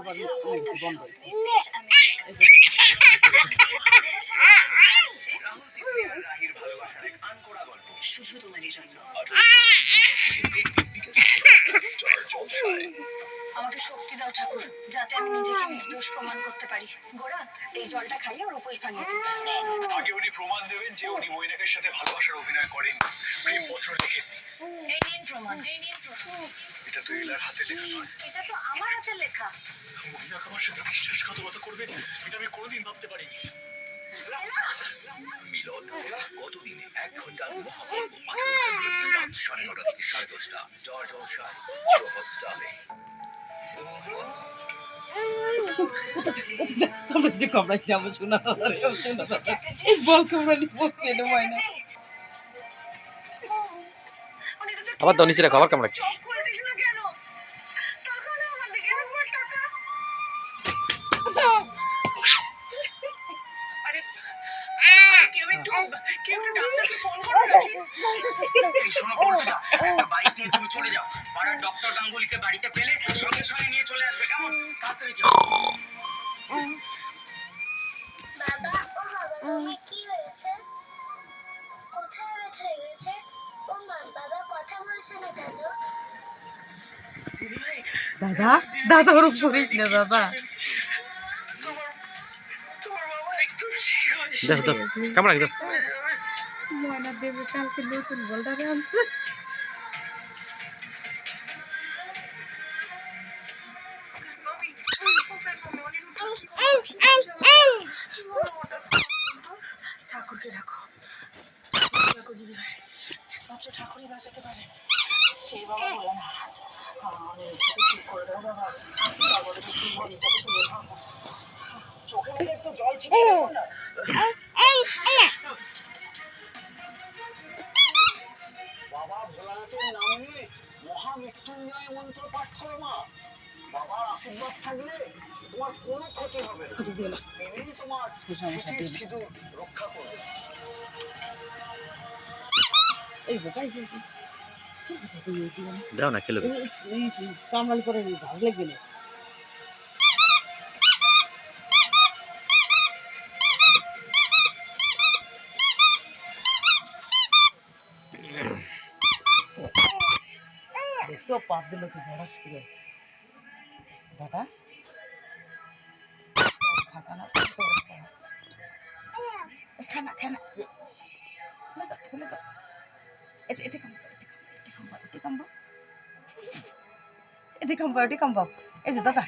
আবার বন্ধ হয়েছে। শুধু তোমারই জন্য আমাকে শক্তি দাও ঠাকুর, যাতে আমি নিজেকে নির্দোষ প্রমাণ করতে পারি। গোরা, এই জলটা খাইয়ে ওর উপোস ভাঙিয়ে দিতে। আগে উনি প্রমাণ দেবেন যে উনি মৈনাকের সাথে ভালোবাসার অভিনয় করেন, প্রেমপত্র লিখে। এই নিন প্রমাণ, এই নিন প্রমাণ। এটা তো এলার হাতে লেখা নয়, এটা তো আমার হাতের লেখা। মৈনাক আমার সাথে বিশ্বাসঘাতকতা করবে এটা আমি কোনোদিন ভাবতে পারিনি। মিলন কতদিনে 1 ঘন্টার মহাগল্প, 18 ফেব্রুয়ারি রাত 9:30 থেকে 10:30 স্টার জলসায়, জিও হটস্টারে। কামড়াই যাবো শোনা এই বল কামড়ালি বকিয়ে দেবো না। আবার তো নিচে রাখো, আবার কামড়াচ্ছে। বাইক নিয়ে তুমি চলে যাও, পাড়ার ডক্টর গাঙ্গুলিকে বাড়িতে পেলে সঙ্গে সঙ্গে নিয়ে চলে আসবে, কেমন? তাড়াতাড়ি যাও। বাবা, ও বাবা, কি হয়েছে? কোথায় ব্যথা লেগেছে? ও মা, বাবা কথা বলছে না কেন? দাদা দাদা ওর উপরিস না দাদা। দেখো তো কামড়া একদম। ময়না দেবে কালকে নতুন বলটারে আনছে। ঠাকুরকে রাখো, রাখো দিদি ভাই, মাত্র ঠাকুরই বাঁচাতে পারে। এই বাবা বলে না, ঠিক করে দাও বাবা, তারপরে কি বলি তুলে ভাবো। চোখে মুখে একটু জল ছিটে দাও না। বাবা ভোলানাথের নাম নিয়ে মহামৃত্যুঞ্জয় মন্ত্র পাঠ করো মা। বাবার আশীর্বাদ থাকলে তোমার কোনো ক্ষতি হবে না, তিনি তোমার সিঁদুর রক্ষা করবে। এই বেটাই দাও না খেলে কামড়ালি করে ঝাঁজ লাগবে না। দেখছো পাত দিল কি বড়স করে দাদা খাসানা খানা খানা ফেলে দাও। এটা কাম্বা এই যে দাদা